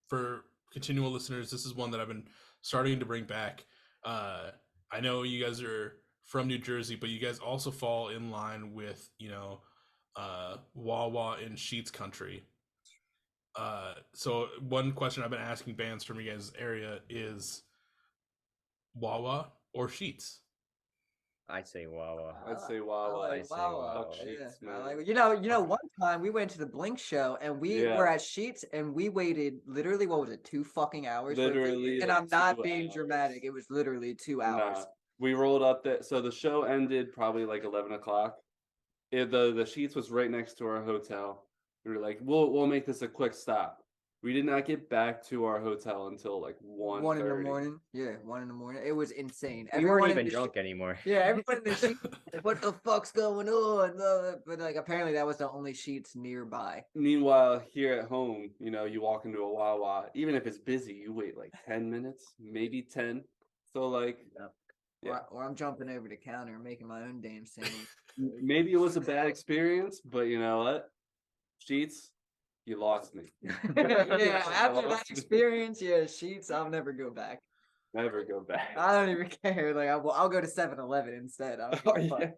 for continual listeners. This is one that I've been starting to bring back. I know you guys are from New Jersey, but you guys also fall in line with Wawa in Sheets country. So one question I've been asking bands from you guys' area is Wawa or Sheets? I'd say Wawa. I'd say Wawa. I'd say Wawa. Fuck Sheets, I man. like- you know, one time we went to the Blink show and we Yeah. were at Sheets and we waited literally, what was it, 2 fucking hours? for it? Literally, And like, I'm not 2 being hours. dramatic. It was literally 2 hours. Nah. We rolled up there. So the show ended probably like 11 o'clock. The Sheets was right next to our hotel. We were like, we'll make this a quick stop. We did not get back to our hotel until like 1:30. 1 in the morning. Yeah, 1 in the morning. It was insane. We weren't in even the drunk anymore. Yeah, everyone in the sheet. Like, what the fuck's going on? But like, apparently that was the only sheets nearby. Meanwhile, here at home, you walk into a Wawa, even if it's busy, you wait like 10 minutes, maybe 10. So like, yeah, Or I'm jumping over the counter and making my own damn sandwich. maybe it was a bad experience, but you know what? Sheets, you lost me. Yeah, after that experience, yeah, sheets, I'll never go back. Never go back. I don't even care. Like, I'll go to 7-Eleven instead. I don't give a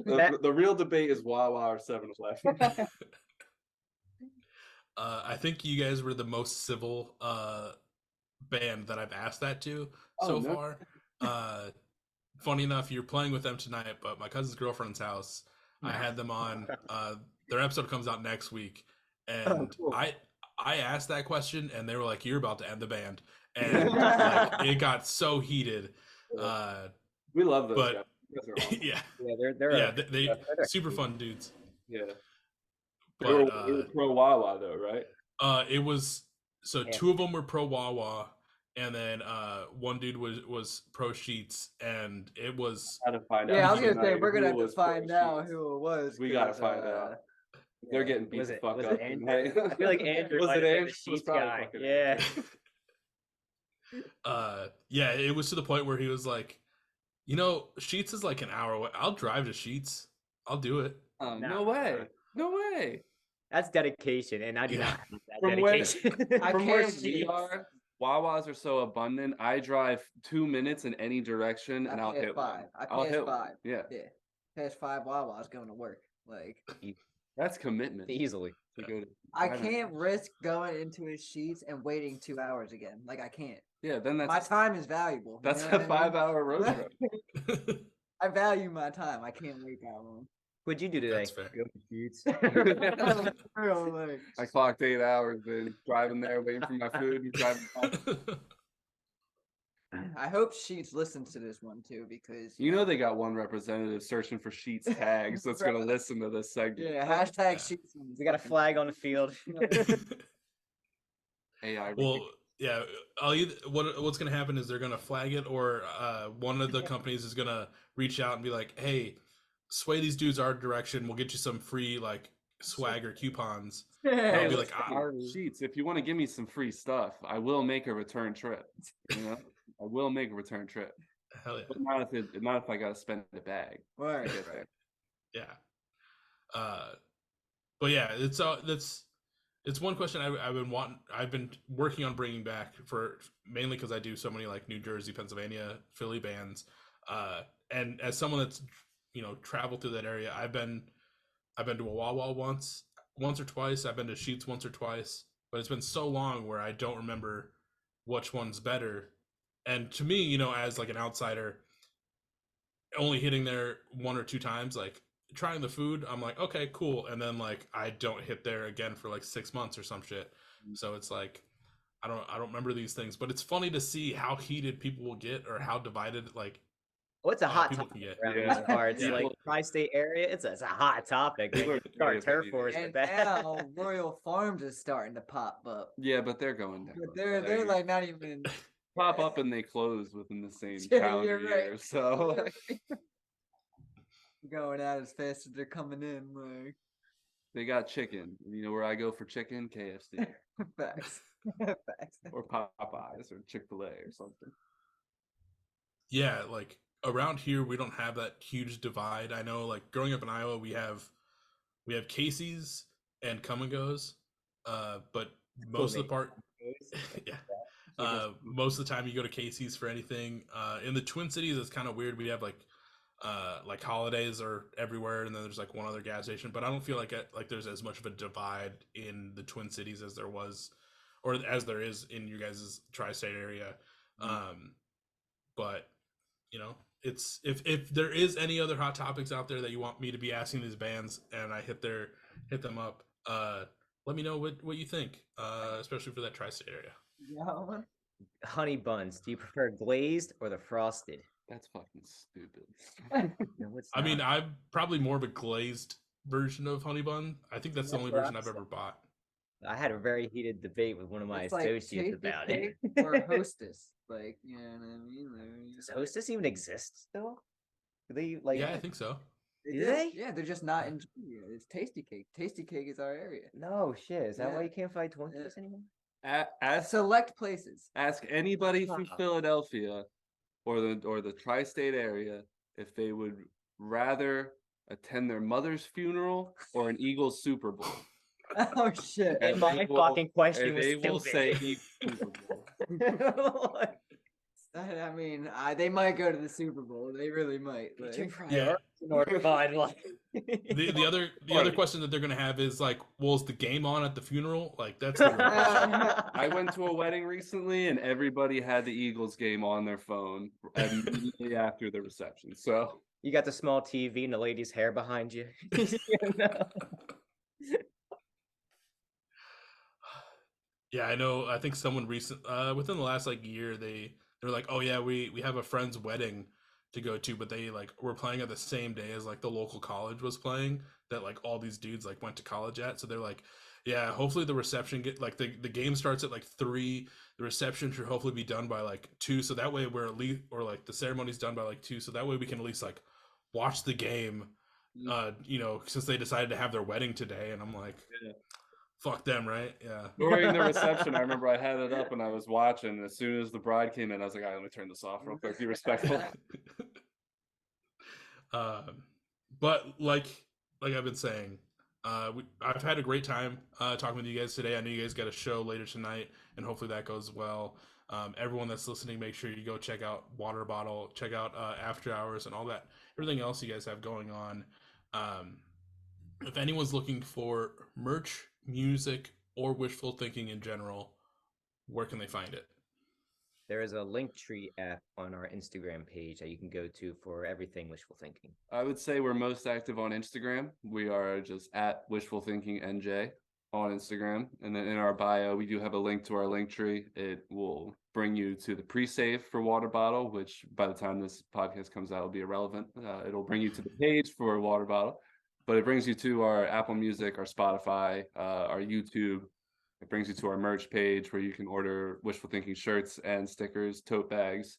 fuck. The real debate is Wawa or 7-Eleven. I think you guys were the most civil band that I've asked that to Oh, no. far. Funny enough, you're playing with them tonight, but my cousin's girlfriend's house, I had them on. Their episode comes out next week, and cool. I asked that question, and they were like, "You're about to end the band," and like, it got so heated. We love those but guys. You guys are awesome. yeah, They're they super fun dudes. Yeah. But They were pro Wawa though, right? it was so two of them were pro Wawa, and then one dude was pro Sheets, and it was. Gotta find out. Yeah, I was gonna say tonight we're gonna who have to was pro find out Sheets. who it was. We gotta 'cause, find out. They're getting beat Was the it- fuck was up it Andrew? tonight. I feel like Andrew Was might it have been Andrew? the It was Sheets probably guy. fucking Yeah. Andrew. Yeah, it was to the point where he was like, Sheets is like an hour away. I'll drive to Sheets. I'll do it. Oh, Nah. no way. No way. That's dedication, and I do Yeah. not have that From where- dedication. I From where can't we are, Wawas are so abundant. I drive 2 minutes in any direction, and I I'll passed hit five. one. I I'll passed hit one. five. Yeah, Yeah, past 5 Wawa's going to work. Like, that's commitment. Easily. To go to I drive can't in. risk going into his sheets and waiting 2 hours again. Like, I can't. Yeah, then My that's time is valuable. you that's know a what I mean? 5-hour road trip. I value my time. I can't wait that long. What'd you do today? That's fair. Go to Sheets. Real, like, I clocked 8 hours, then driving there, waiting for my food, and driving home. I hope Sheets listens to this one too, because You know they got one representative searching for Sheets tags that's gonna listen to this segment. yeah, hashtag Yeah. Sheets. We got a flag on the field. AI. Well, yeah. What's gonna happen is they're gonna flag it, or one of the companies is gonna reach out and be like, "Hey, sway these dudes our direction. We'll get you some free like swag or coupons." Yeah, I'll be like, Sheets, if you want to give me some free stuff, I will make a return trip. I will make a return trip, Hell yeah, but not if I gotta spend a bag. Right, to get right. there. yeah. But yeah, it's one question I've been working on bringing back for mainly because I do so many like New Jersey, Pennsylvania, Philly bands, and as someone that's traveled through that area, I've been to a Wawa once or twice. I've been to Sheets once or twice, but it's been so long where I don't remember which one's better. And to me, as like an outsider, only hitting there 1 or 2 times, like trying the food, I'm like, okay, cool. And then like I don't hit there again for like 6 months or some shit. So it's like I don't remember these things, but it's funny to see how heated people will get or how divided like Well, it's a hot people topic can get. around Yeah. these parts. Yeah. Like tri-state area, it's a hot topic. People Like, are our very turf opinionated. wars are And bad. now Royal Farms is starting to pop up. Yeah, but they're going down. But they're like not even pop up and they close within the same Yeah, calendar you're right. year. So going out as fast as they're coming in. Like, they got chicken. You know where I go for chicken? KFC facts. Facts. or Popeyes or Chick-fil-A or something. Yeah, like around here we don't have that huge divide. I know like growing up in Iowa we have Casey's and Come and Goes. But most of the part yeah. Most of the time you go to Casey's for anything. In the Twin Cities it's kind of weird. We have like holidays are everywhere, and then there's like one other gas station, but I don't feel like there's as much of a divide in the Twin Cities as there was or as there is in you guys' tri-state area. But it's if there is any other hot topics out there that you want me to be asking these bands and I hit them up, let me know what you think, especially for that tri-state area. Yeah. Honey buns. Do you prefer glazed or the frosted? That's fucking stupid. No, it's I mean, not. I'm probably more of a glazed version of honey bun. I think that's the only version I've ever bought. I had a very heated debate with one of my It's like associates about it. Tasty Cake or Hostess. Like, you know what I mean? Does Hostess even exist still? Do they like? Yeah, I think so. Do they? Yeah, they're just not in Georgia. It's Tasty Cake. Tasty Cake is our area. No shit. Is that why Yeah. you can't find Twinkies anymore? Ask Select places. anybody from Wow. Philadelphia or the tri-state area if they would rather attend their mother's funeral or an Eagles Super Bowl. Oh shit. And my fucking question was they will say stupid. Eagles Super Bowl. I mean, they might go to the Super Bowl. They really might. Like, Yeah. The other Funny. question that they're gonna have is like, well, is the game on at the funeral? Like that's the real question. I went to a wedding recently and everybody had the Eagles game on their phone immediately after the reception. So You got the small TV and the lady's hair behind you. Yeah, I know. I think someone recent within the last like year they're like, oh yeah, we have a friend's wedding to go to, but they like were playing at the same day as like the local college was playing that like all these dudes like went to college at. So they're like, yeah, hopefully the reception get like the game starts at like 3. The reception should hopefully be done by like 2. So that way we're at least, or like the ceremony's done by like 2. So that way we can at least like watch the game. You know, since they decided to have their wedding today, and I'm like, Yeah. Fuck them, right? Yeah. during the reception, I remember I had it up and I was watching. And as soon as the bride came in, I was like, all right, let me turn this off real quick. Be respectful. But like I've been saying, I've had a great time talking with you guys today. I know you guys got a show later tonight, and hopefully that goes well. Everyone that's listening, make sure you go check out Water Bottle, check out After Hours, and all that, everything else you guys have going on. If anyone's looking for merch, music, or wishful thinking in general, where can they find it? There is a Linktree app on our Instagram page that you can go to for everything wishful thinking. I would say we're most active on Instagram. We are just at Wishful Thinking NJ on Instagram. And then in our bio, we do have a link to our Linktree. It will bring you to the pre-save for Water Bottle, which by the time this podcast comes out will be irrelevant. It'll bring you to the page for Water Bottle, but it brings you to our Apple Music, our Spotify, our YouTube. It brings you to our merch page where you can order Wishful Thinking shirts and stickers, tote bags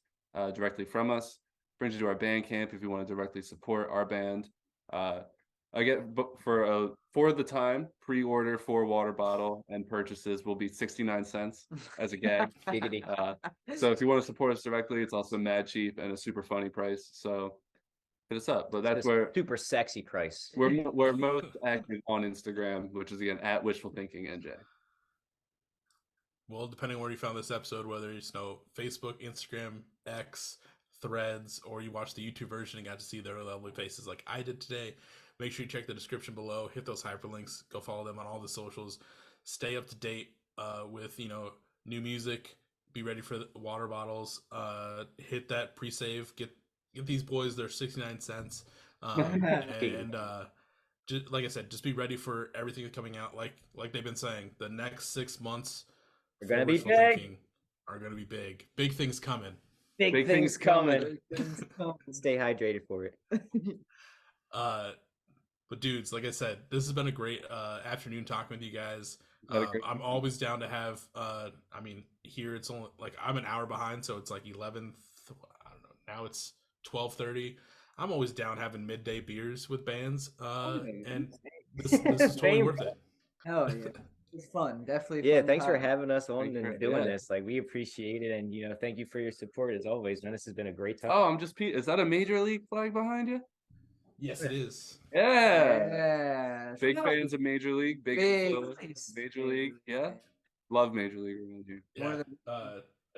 directly from us. Brings you to our Bandcamp if you want to directly support our band. Again, but for the time, pre-order for Water Bottle and purchases will be 69 cents as a gag. Giggity. So if you want to support us directly, it's also mad cheap and a super funny price. So hit us up. But that's It's where super sexy price. we're most active on Instagram, which is again at Wishful Thinking NJ. Well, depending on where you found this episode, whether it's Facebook, Instagram, X, Threads, or you watched the YouTube version and got to see their lovely faces like I did today, make sure you check the description below, hit those hyperlinks, go follow them on all the socials, stay up to date with new music, be ready for the water bottles, hit that pre-save, get these boys their 69 cents, and just, like I said, just be ready for everything that's coming out. Like they've been saying, the next 6 months We're gonna be Wishful big. Thinking are gonna be big. Big things coming. Big things coming. Stay hydrated for it. But dudes, like I said, this has been a great afternoon talking with you guys. I'm always down to have. I mean, here it's only like I'm an hour behind, so it's like 11. I don't know. Now it's 12:30. I'm always down having midday beers with bands, and this is totally worth it. Oh yeah, it's fun. Definitely. Yeah, fun thanks for time. having us on Thanks for- and doing yeah. this. Like, we appreciate it, and thank you for your support as always. Man, this has been a great time. Oh, I'm just Pete. Is that a major league flag behind you? Yes, it is. Yeah. Yeah. Big fans of Major League. Big Big Major League. Yeah. Love Major League around here. Yeah.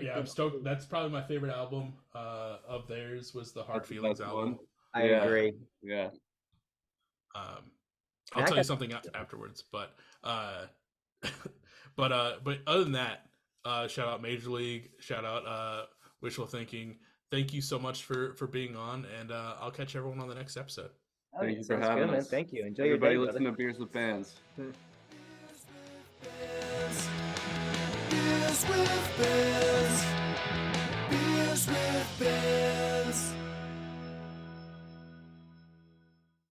Yeah, I'm stoked. That's probably my favorite album of theirs was the Hard That's the Feelings best album. one. I yeah. agree. Yeah. I'll I tell you got- something afterwards, but but other than that, shout out Major League, shout out Wishful Thinking. Thank you so much for being on, and I'll catch everyone on the next episode. Oh, Thank yeah. you for Sounds having good, man. us. Thank you. Enjoy Everybody your day, listen brother. to Beers with Bands. Beers with Bands.